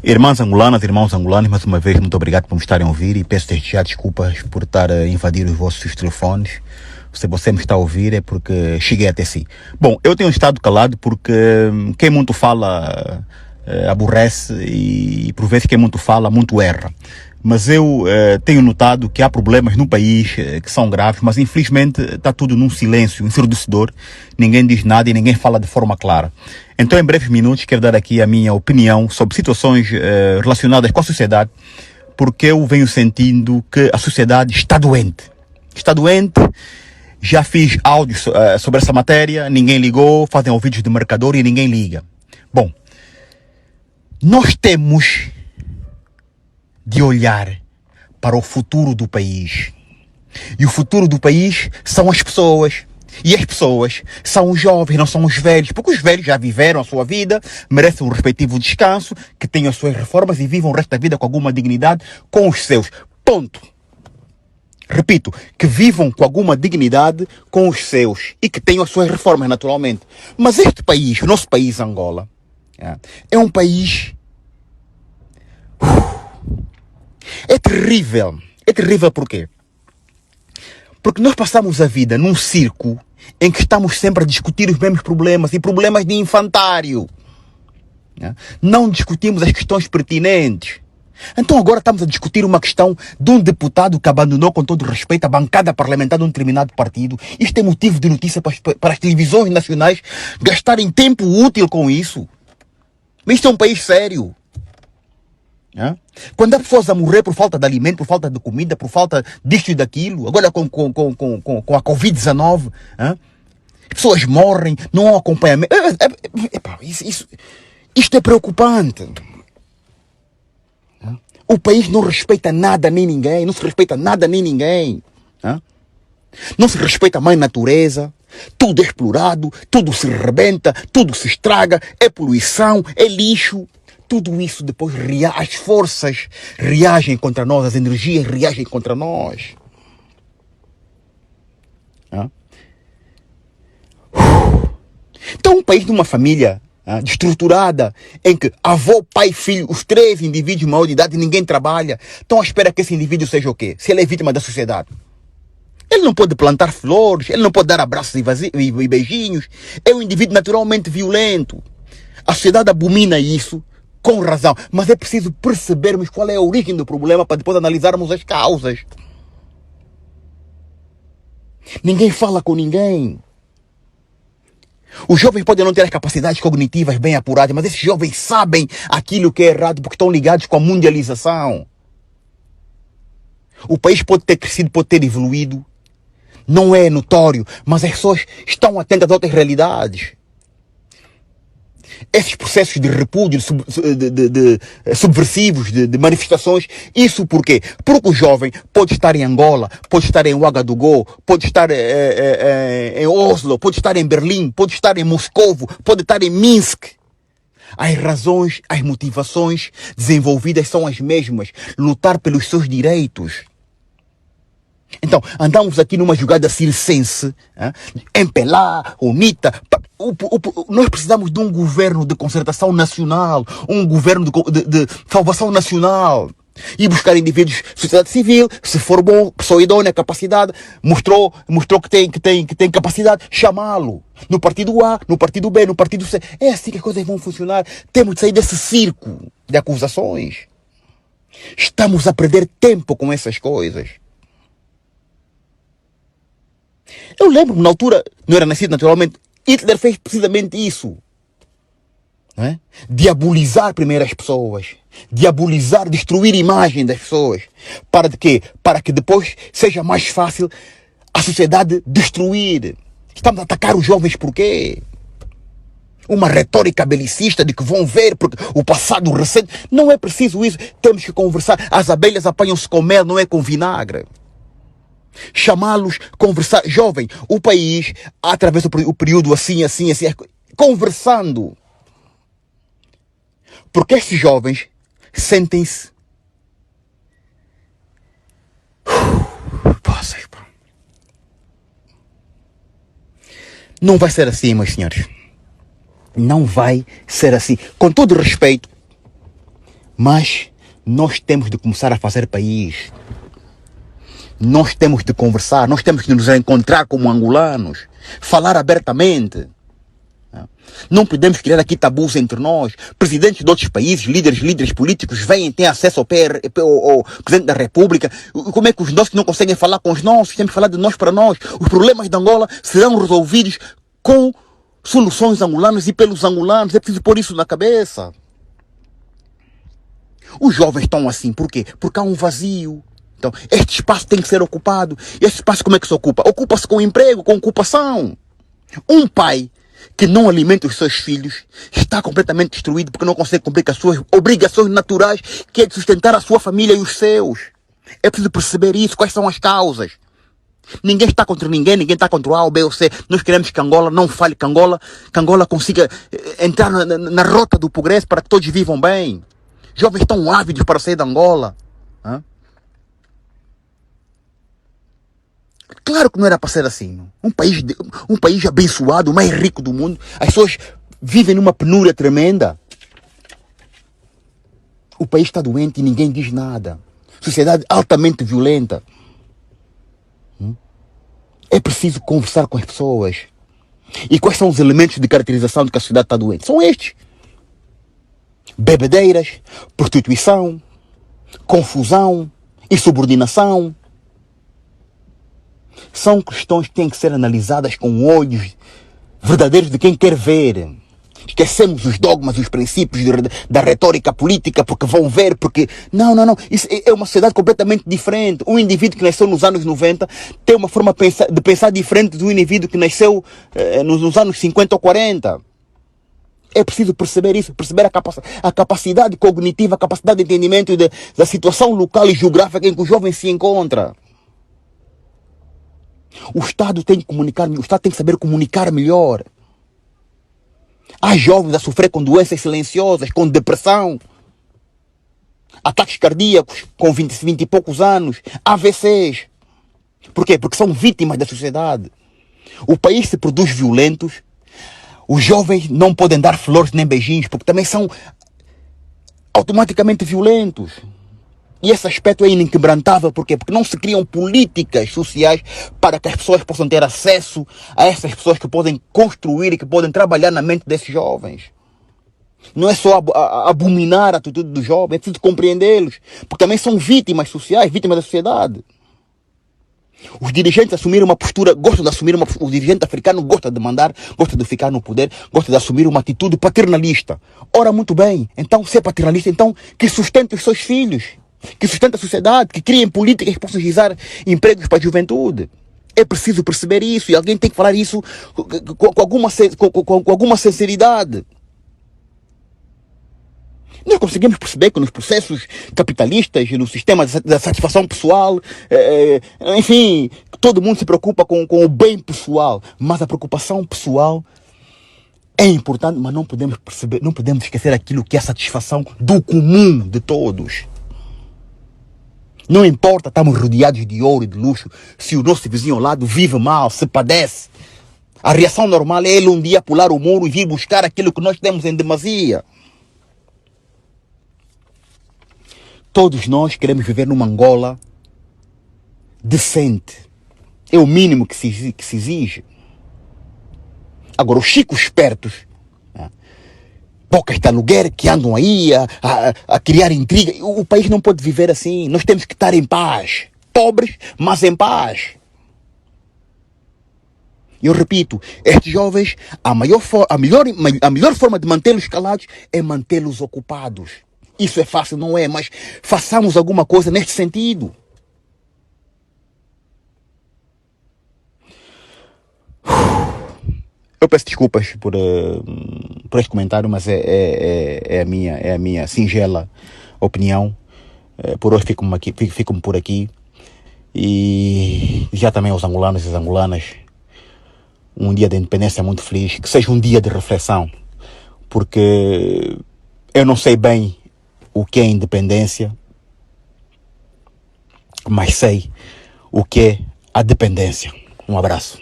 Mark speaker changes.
Speaker 1: Irmãs angolanas, irmãos angolanos, mais uma vez, muito obrigado por me estarem a ouvir e peço desde já desculpas por estar a invadir os vossos telefones. Se você me está a ouvir é porque cheguei até si. Bom, eu tenho estado calado porque quem muito fala aborrece e por vezes quem muito fala, muito erra. Mas eu tenho notado que há problemas no país que são graves, mas infelizmente está tudo num silêncio ensurdecedor. Ninguém diz nada e ninguém fala de forma clara. Então, em breves minutos, quero dar aqui a minha opinião sobre situações relacionadas com a sociedade, porque eu venho sentindo que a sociedade está doente. Está doente. Já fiz áudios sobre essa matéria, ninguém ligou, fazem ouvidos de marcador e ninguém liga. Bom, nós temos de olhar para o futuro do país. E o futuro do país são as pessoas. E as pessoas são os jovens, não são os velhos. Porque os velhos já viveram a sua vida, merecem um respectivo descanso, que tenham as suas reformas e vivam o resto da vida com alguma dignidade com os seus. Ponto. Repito, que vivam com alguma dignidade com os seus e que tenham as suas reformas naturalmente. Mas este país, o nosso país, Angola, é um país... É terrível. É terrível por quê? Porque nós passamos a vida num circo em que estamos sempre a discutir os mesmos problemas e problemas de infantário. Não discutimos as questões pertinentes. Então agora estamos a discutir uma questão de um deputado que abandonou, com todo respeito, a bancada parlamentar de um determinado partido. Isto é motivo de notícia para as televisões nacionais gastarem tempo útil com isso. Mas isto é um país sério. Quando há pessoas a morrer por falta de alimento, por falta de comida, por falta disto e daquilo, agora com a Covid-19, pessoas morrem, não há acompanhamento. Isto é preocupante. O país não respeita nada nem ninguém, não se respeita nada nem ninguém. Não se respeita a mãe natureza, tudo é explorado, tudo se rebenta, tudo se estraga, é poluição, é lixo. Tudo isso depois as forças reagem contra nós, as energias reagem contra nós. Então um país de uma família destruturada, em que avô, pai, filho, os três indivíduos maior de idade, ninguém trabalha, estão à espera que esse indivíduo seja o quê? Se ele é vítima da sociedade. Ele não pode plantar flores, ele não pode dar abraços e beijinhos. É um indivíduo naturalmente violento. A sociedade abomina isso. Com razão, mas é preciso percebermos qual é a origem do problema para depois analisarmos as causas. Ninguém fala com ninguém. Os jovens podem não ter as capacidades cognitivas bem apuradas, mas esses jovens sabem aquilo que é errado porque estão ligados com a mundialização. O país pode ter crescido, pode ter evoluído. Não é notório, mas as pessoas estão atentas a outras realidades. Esses processos de repúdio, subversivos, de manifestações, isso por quê? Porque o jovem pode estar em Angola, pode estar em Ouagadougou, pode estar em Oslo, pode estar em Berlim, pode estar em Moscovo, pode estar em Minsk. As razões, as motivações desenvolvidas são as mesmas. Lutar pelos seus direitos. Então, andamos aqui numa jogada circense, MPLA, UNITA. Nós precisamos de um governo de concertação nacional, um governo de salvação nacional. E buscar indivíduos, sociedade civil, se for bom, pessoa idônea, capacidade, mostrou que tem capacidade, chamá-lo. No partido A, no partido B, no partido C. É assim que as coisas vão funcionar. Temos de sair desse circo de acusações. Estamos a perder tempo com essas coisas. Eu lembro-me, na altura, não era nascido naturalmente, Hitler fez precisamente isso. Diabolizar primeiro as pessoas. Diabolizar, destruir a imagem das pessoas. Para de quê? Para que depois seja mais fácil a sociedade destruir. Estamos a atacar os jovens por quê? Uma retórica belicista de que vão ver porque o passado recente. Não é preciso isso. Temos que conversar. As abelhas apanham-se com mel, não é com vinagre. Chamá-los, conversar. Jovem, o país atravessa o período assim, conversando. Porque esses jovens sentem-se... Não vai ser assim, meus senhores. Não vai ser assim. Com todo respeito, Mas nós temos de começar a fazer país. Nós temos de conversar, nós temos de nos encontrar como angolanos, falar abertamente. Não podemos criar aqui tabus entre nós. Presidentes de outros países, líderes políticos vêm, têm acesso ao Presidente da República. Como é que os nossos não conseguem falar com os nossos? Temos que falar de nós para nós. Os problemas de Angola serão resolvidos com soluções angolanas e pelos angolanos. É preciso pôr isso na cabeça. Os jovens estão assim, por quê? Porque há um vazio. Então, este espaço tem que ser ocupado. Este espaço como é que se ocupa? Ocupa-se com emprego, com ocupação. Um pai que não alimenta os seus filhos está completamente destruído porque não consegue cumprir com as suas obrigações naturais, que é de sustentar a sua família e os seus. É preciso perceber isso, quais são as causas. Ninguém está contra ninguém, ninguém está contra o A, o B ou C. Nós queremos que Angola não falhe, que Angola consiga entrar na rota do progresso para que todos vivam bem. Jovens estão ávidos para sair de Angola. Hã? Claro que não era para ser assim. Um país abençoado, o mais rico do mundo. As pessoas vivem numa penúria tremenda. O país está doente e ninguém diz nada. Sociedade altamente violenta. É preciso conversar com as pessoas. E quais são os elementos de caracterização de que a sociedade está doente? São estes. Bebedeiras, prostituição, confusão, insubordinação. São questões que têm que ser analisadas com olhos verdadeiros de quem quer ver. Esquecemos os dogmas, os princípios da retórica política, porque vão ver, porque... Não. Isso é uma sociedade completamente diferente. Um indivíduo que nasceu nos anos 90 tem uma forma de pensar diferente do indivíduo que nasceu nos anos 50 ou 40. É preciso perceber isso, perceber a capacidade cognitiva, a capacidade de entendimento da situação local e geográfica em que o jovem se encontra. O Estado tem que saber comunicar melhor. Há jovens a sofrer com doenças silenciosas, com depressão, ataques cardíacos com 20 e poucos anos, AVCs. Por quê? Porque são vítimas da sociedade. O país se produz violentos. Os jovens não podem dar flores nem beijinhos, porque também são automaticamente violentos. E esse aspecto é inquebrantável, por quê? Porque não se criam políticas sociais para que as pessoas possam ter acesso a essas pessoas que podem construir e que podem trabalhar na mente desses jovens. Não é só abominar a atitude dos jovens, é preciso compreendê-los, porque também são vítimas sociais, vítimas da sociedade. Os dirigentes assumiram uma postura, o dirigente africano gosta de mandar, gosta de ficar no poder, gosta de assumir uma atitude paternalista. Ora, muito bem, então se é paternalista, então que sustente os seus filhos, que sustente a sociedade, que criem políticas que possam gerar empregos para a juventude. É preciso perceber isso e alguém tem que falar isso com alguma sinceridade. Nós conseguimos perceber que nos processos capitalistas, no sistema da satisfação pessoal, enfim, todo mundo se preocupa com o bem pessoal. Mas a preocupação pessoal é importante, mas não podemos esquecer aquilo que é a satisfação do comum de todos. Não importa, estamos rodeados de ouro e de luxo, se o nosso vizinho ao lado vive mal, se padece. A reação normal é ele um dia pular o muro e vir buscar aquilo que nós temos em demasia. Todos nós queremos viver numa Angola decente. É o mínimo que se exige. Agora, os chicos espertos, bocas de aluguer que andam aí a criar intriga. O país não pode viver assim. Nós temos que estar em paz. Pobres, mas em paz. Eu repito, estes jovens, a melhor forma de mantê-los calados é mantê-los ocupados. Isso é fácil, não é? Mas façamos alguma coisa neste sentido. Eu peço desculpas por este comentário, mas é a minha singela opinião. Por hoje fico por aqui. E já também aos angolanos e às angolanas, um dia de independência muito feliz. Que seja um dia de reflexão. Porque eu não sei bem o que é independência, mas sei o que é a dependência. Um abraço.